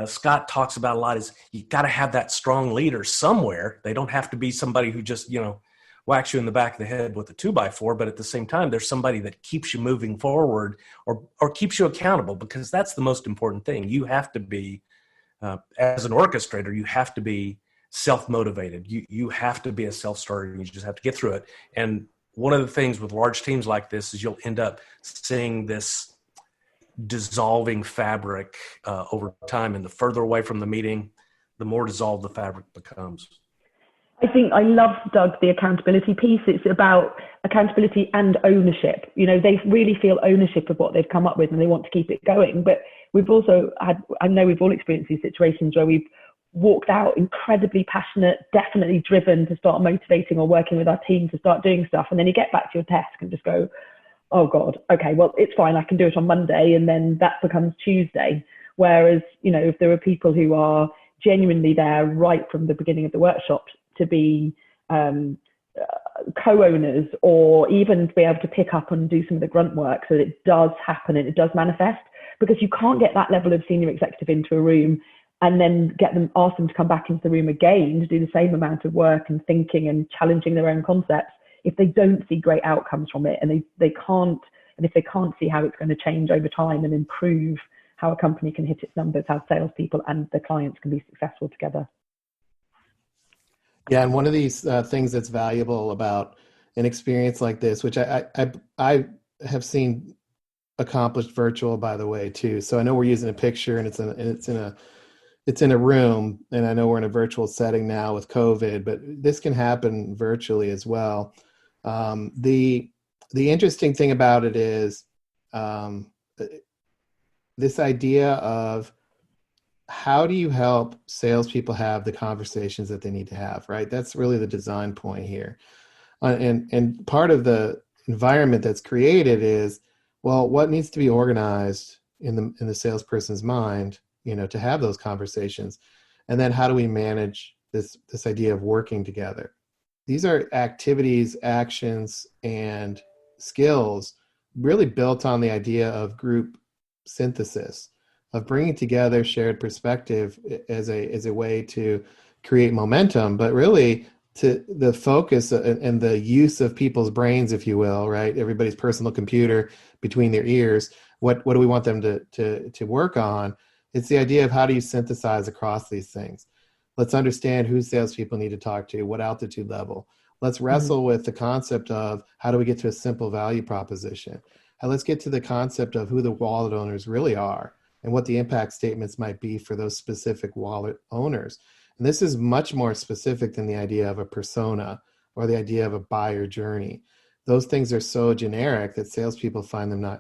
Scott talks about a lot is you got to have that strong leader somewhere. They don't have to be somebody who just, whacks you in the back of the head with a 2x4, but at the same time, there's somebody that keeps you moving forward or keeps you accountable, because that's the most important thing. You have to be, as an orchestrator, you have to be self-motivated. You have to be a self-starter. You just have to get through it. And one of the things with large teams like this is you'll end up seeing this dissolving fabric over time. And the further away from the meeting, the more dissolved the fabric becomes. I think I love, Doug, the accountability piece. It's about accountability and ownership. They really feel ownership of what they've come up with and they want to keep it going. But we've also I know we've all experienced these situations where we've walked out incredibly passionate, definitely driven to start motivating or working with our team to start doing stuff. And then you get back to your desk and just go, oh God, okay, well, it's fine. I can do it on Monday. And then that becomes Tuesday. Whereas, if there are people who are genuinely there right from the beginning of the workshop to be co-owners, or even to be able to pick up and do some of the grunt work so that it does happen and it does manifest, because you can't get that level of senior executive into a room and then ask them to come back into the room again to do the same amount of work and thinking and challenging their own concepts, if they don't see great outcomes from it, and they can't, and if they can't see how it's going to change over time and improve how a company can hit its numbers, how salespeople and the clients can be successful together. Yeah, and one of these things that's valuable about an experience like this, which I have seen accomplished virtual, by the way, too. So I know we're using a picture, and it's in a room, and I know we're in a virtual setting now with COVID, but this can happen virtually as well. The interesting thing about it is this idea of how do you help salespeople have the conversations that they need to have, right? That's really the design point here. And part of the environment that's created is, well, what needs to be organized in the salesperson's mind, to have those conversations? And then how do we manage this idea of working together? These are activities, actions, and skills really built on the idea of group synthesis, of bringing together shared perspective as a way to create momentum, but really to the focus and the use of people's brains, if you will, right? Everybody's personal computer between their ears. What do we want them to work on? It's the idea of how do you synthesize across these things? Let's understand who salespeople need to talk to, what altitude level. Let's wrestle with the concept of how do we get to a simple value proposition? And let's get to the concept of who the wallet owners really are and what the impact statements might be for those specific wallet owners. And this is much more specific than the idea of a persona or the idea of a buyer journey. Those things are so generic that salespeople find them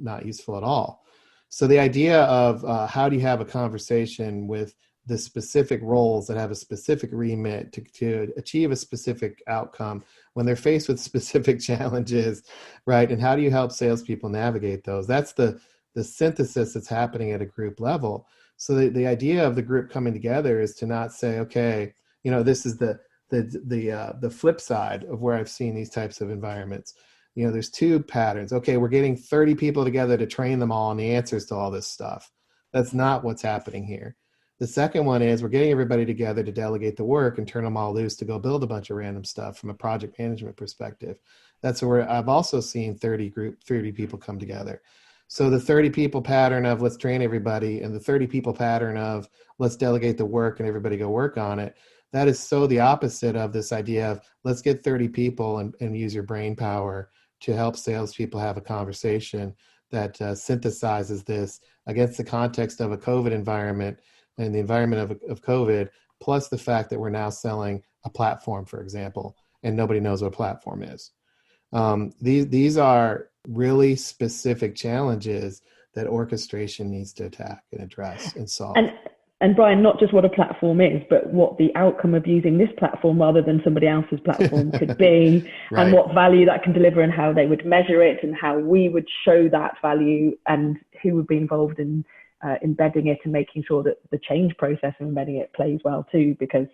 not useful at all. So the idea of how do you have a conversation with the specific roles that have a specific remit to achieve a specific outcome when they're faced with specific challenges, right? And how do you help salespeople navigate those? That's the synthesis that's happening at a group level. So the idea of the group coming together is to not say, okay, this is the flip side of where I've seen these types of environments. There's two patterns. Okay, we're getting 30 people together to train them all on the answers to all this stuff. That's not what's happening here. The second one is we're getting everybody together to delegate the work and turn them all loose to go build a bunch of random stuff from a project management perspective. That's where I've also seen 30 people come together. So the 30 people pattern of let's train everybody and the 30 people pattern of let's delegate the work and everybody go work on it. That is so the opposite of this idea of let's get 30 people and use your brain power to help salespeople have a conversation that synthesizes this against the context of a COVID environment and the environment of COVID, plus the fact that we're now selling a platform, for example, and nobody knows what a platform is. These are really specific challenges that orchestration needs to attack and address and solve. And Brian, not just what a platform is, but what the outcome of using this platform rather than somebody else's platform could be, right. And what value that can deliver and how they would measure it and how we would show that value and who would be involved in embedding it and making sure that the change process of embedding it plays well too. Because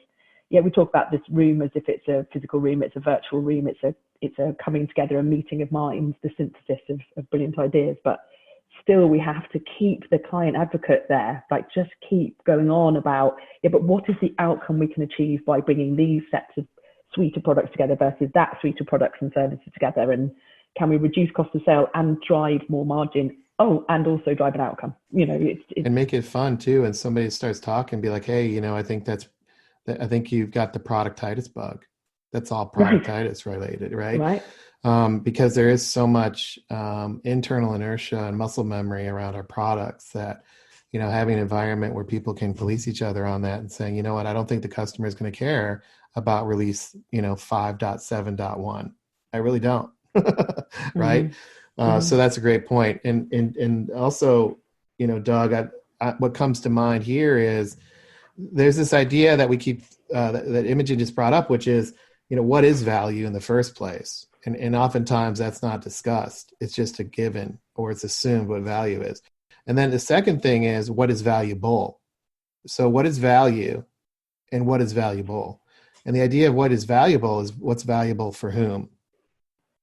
we talk about this room as if it's a physical room, it's a virtual room, it's a coming together, a meeting of minds, the synthesis of brilliant ideas, but still we have to keep the client advocate there, like just keep going on about, but what is the outcome we can achieve by bringing these sets of suite of products together versus that suite of products and services together, and can we reduce cost of sale and drive more margin? Oh, and also drive an outcome, it's and make it fun too. And somebody starts talking, be like, hey, I think you've got the productitis bug. That's all productitis related, right? Right. Because there is so much internal inertia and muscle memory around our products that, having an environment where people can police each other on that and saying, you know what, I don't think the customer is going to care about release, 5.7.1. I really don't. Right. So that's a great point. And also, Doug, what comes to mind here is there's this idea that we keep, that Imogen just brought up, which is, what is value in the first place? And oftentimes that's not discussed. It's just a given, or it's assumed what value is. And then the second thing is, what is valuable? So what is value and what is valuable? And the idea of what is valuable is what's valuable for whom.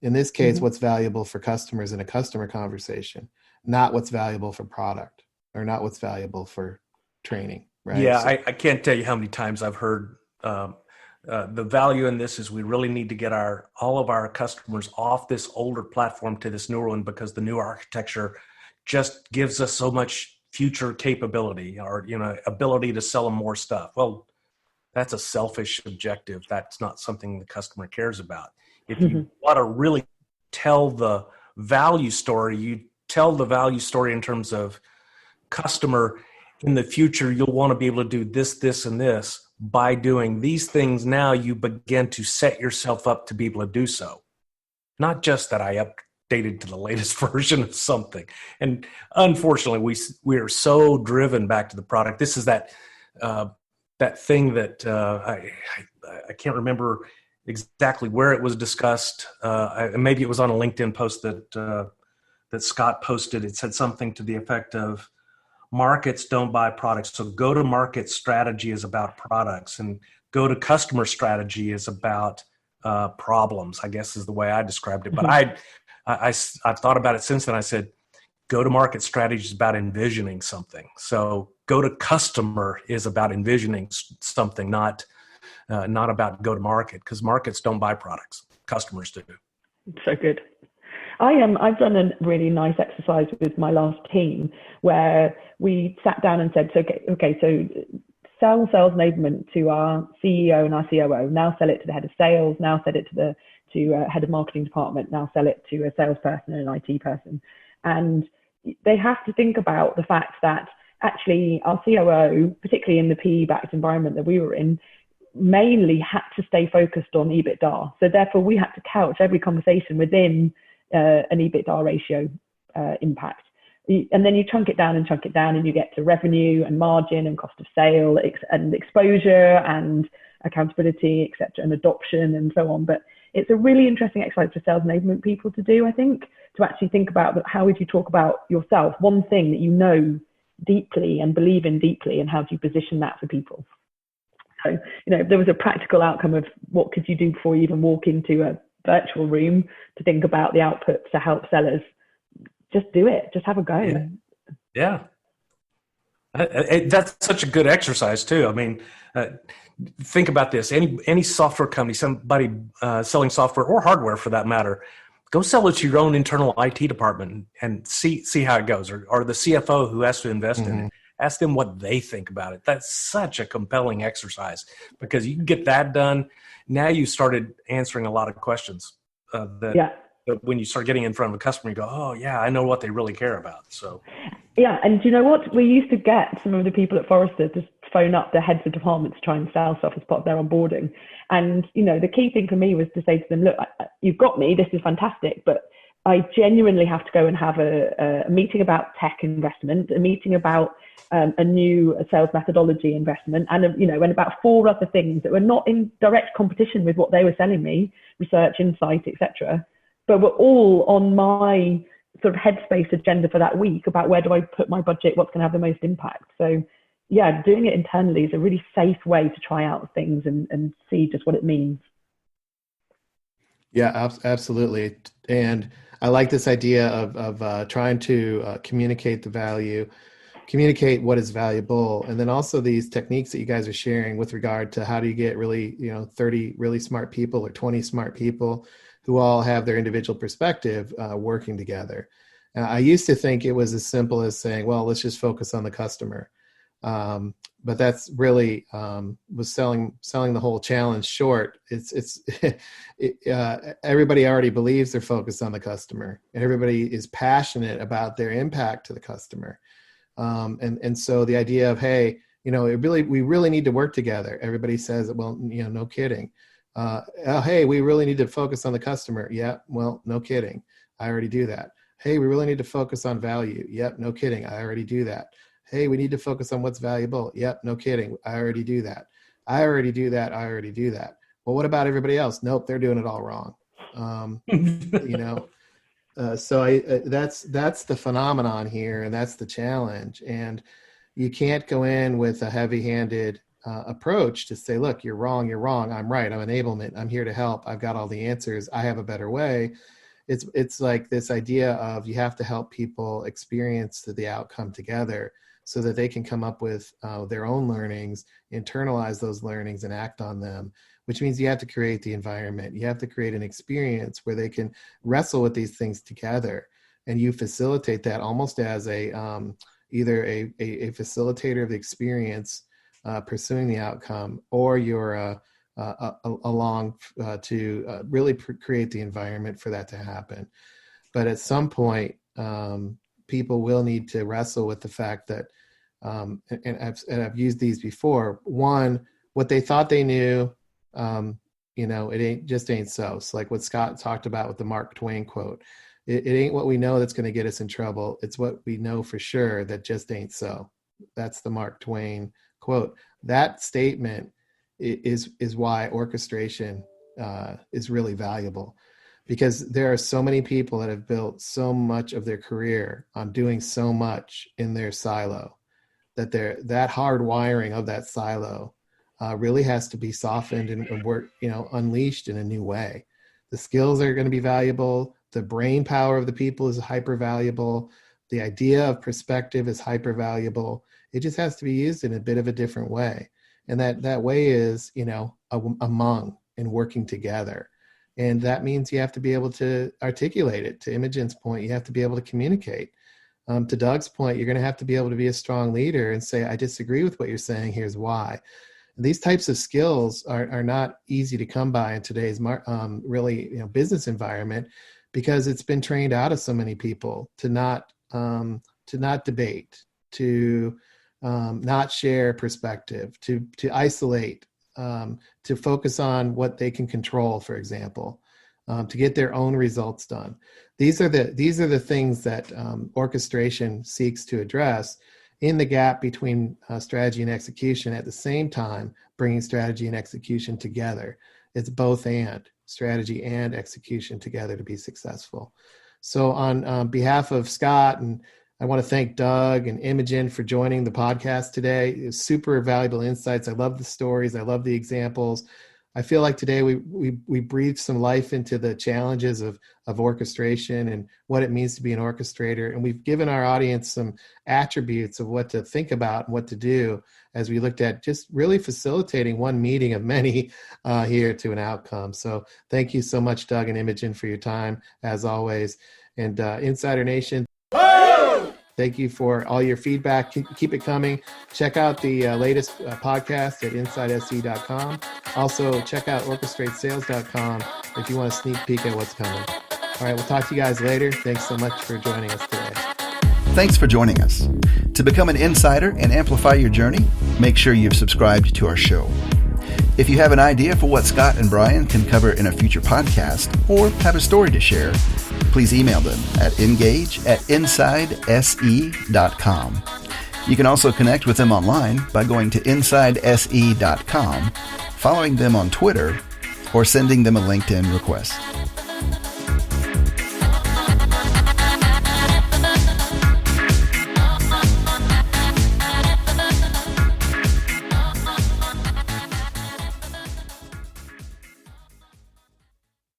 In this case, what's valuable for customers in a customer conversation, not what's valuable for product or not what's valuable for training, right? Yeah, I can't tell you how many times I've heard the value in this is we really need to get all of our customers off this older platform to this newer one, because the new architecture just gives us so much future capability, or ability to sell them more stuff. Well, that's a selfish objective. That's not something the customer cares about. If you want to really tell the value story, you tell the value story in terms of customer. In the future, you'll want to be able to do this, this, and this. By doing these things now, you begin to set yourself up to be able to do so. Not just that I updated to the latest version of something. And unfortunately, we are so driven back to the product. This is that thing that I can't remember exactly where it was discussed. Maybe it was on a LinkedIn post that Scott posted. It said something to the effect of, markets don't buy products. So go-to-market strategy is about products, and go-to-customer strategy is about problems, I guess is the way I described it. But I've thought about it since then. I said, go-to-market strategy is about envisioning something. So go-to-customer is about envisioning something, not about go-to-market, because markets don't buy products. Customers do. So good. I've done a really nice exercise with my last team where we sat down and said, so sell sales enablement to our CEO and our COO, now sell it to the head of sales, now sell it to head of marketing department, now sell it to a salesperson and an IT person. And they have to think about the fact that actually our COO, particularly in the PE-backed environment that we were in, mainly had to stay focused on EBITDA. So therefore we had to couch every conversation within an EBITDA ratio impact. And then you chunk it down and you get to revenue and margin and cost of sale and exposure and accountability, etc., and adoption and so on. But it's a really interesting exercise for sales enablement people to do, I think, to actually think about how would you talk about yourself, one thing that you know deeply and believe in deeply, and how do you position that for people. So, if there was a practical outcome of what could you do before you even walk into a virtual room to think about the outputs to help sellers, just do it. Just have a go. Yeah. That's such a good exercise too. I mean, think about this. Any software company, somebody selling software or hardware for that matter, go sell it to your own internal IT department and see how it goes. Or the CFO who has to invest in it. Ask them what they think about it. That's such a compelling exercise, because you can get that done. Now you started answering a lot of questions that when you start getting in front of a customer, you go, oh yeah, I know what they really care about. So yeah, and do you know what? We used to get some of the people at Forrester to phone up the heads of departments to try and sell stuff as part of their onboarding. And the key thing for me was to say to them, look, you've got me, this is fantastic, but I genuinely have to go and have a meeting about tech investment, a meeting about a new sales methodology investment, and and about 4 other things that were not in direct competition with what they were selling me, research, insight, etc., but were all on my sort of headspace agenda for that week about where do I put my budget, what's going to have the most impact. So yeah, doing it internally is a really safe way to try out things and see just what it means. Yeah, absolutely. And I like this idea of trying to communicate the value, communicate what is valuable, and then also these techniques that you guys are sharing with regard to how do you get really, 30 really smart people or 20 smart people who all have their individual perspective working together. I used to think it was as simple as saying, well, let's just focus on the customer. But that's really was selling the whole challenge short. It's everybody already believes they're focused on the customer, and everybody is passionate about their impact to the customer. And so the idea of, hey, we really need to work together. Everybody says, well, no kidding. Hey, we really need to focus on the customer. Yeah, well, no kidding. I already do that. Hey, we really need to focus on value. Yep, no kidding. I already do that. Hey, we need to focus on what's valuable. Yep, no kidding. I already do that. I already do that. Well, what about everybody else? Nope, they're doing it all wrong. So that's the phenomenon here, and that's the challenge. And you can't go in with a heavy-handed approach to say, look, you're wrong. I'm right. I'm enablement. I'm here to help. I've got all the answers. I have a better way. It's like this idea of you have to help people experience the outcome together. so that they can come up with their own learnings, internalize those learnings, and act on them, which means you have to create the environment. You have to create an experience where they can wrestle with these things together. And you facilitate that almost as either a facilitator of the experience pursuing the outcome, or you're along to really create the environment for that to happen. But at some point, people will need to wrestle with the fact that, and I've used these before. One, what they thought they knew, it ain't so. It's like what Scott talked about with the Mark Twain quote. It ain't what we know that's going to get us in trouble. It's what we know for sure that just ain't so. That's the Mark Twain quote. That statement is why orchestration is really valuable, because there are so many people that have built so much of their career on doing so much in their silo, that that hard wiring of that silo really has to be softened and work, unleashed in a new way. The skills are going to be valuable. The brain power of the people is hyper valuable. The idea of perspective is hyper valuable. It just has to be used in a bit of a different way. And that way is, among and working together. And that means you have to be able to articulate it. To Imogen's point, you have to be able to communicate. To Doug's point, you're going to have to be able to be a strong leader and say, I disagree with what you're saying. Here's why. And these types of skills are not easy to come by in today's business environment, because it's been trained out of so many people to not debate, to not share perspective, to isolate, to focus on what they can control, for example, to get their own results done. These are the things that orchestration seeks to address, in the gap between strategy and execution, at the same time bringing strategy and execution together. It's both and. Strategy and execution together to be successful. So on behalf of Scott, and I want to thank Doug and Imogen for joining the podcast today. It was super valuable insights. I love the stories. I love the examples. I feel like today we breathed some life into the challenges of orchestration and what it means to be an orchestrator. And we've given our audience some attributes of what to think about and what to do, as we looked at just really facilitating one meeting of many here to an outcome. So thank you so much, Doug and Imogen, for your time, as always. And Insider Nation, thank you for all your feedback. Keep it coming. Check out the latest podcast at InsideSE.com. Also, check out OrchestrateSales.com if you want a sneak peek at what's coming. All right, we'll talk to you guys later. Thanks so much for joining us today. Thanks for joining us. To become an insider and amplify your journey, make sure you've subscribed to our show. If you have an idea for what Scott and Brian can cover in a future podcast, or have a story to share, please email them at engage@insidese.com. You can also connect with them online by going to insidese.com, following them on Twitter, or sending them a LinkedIn request.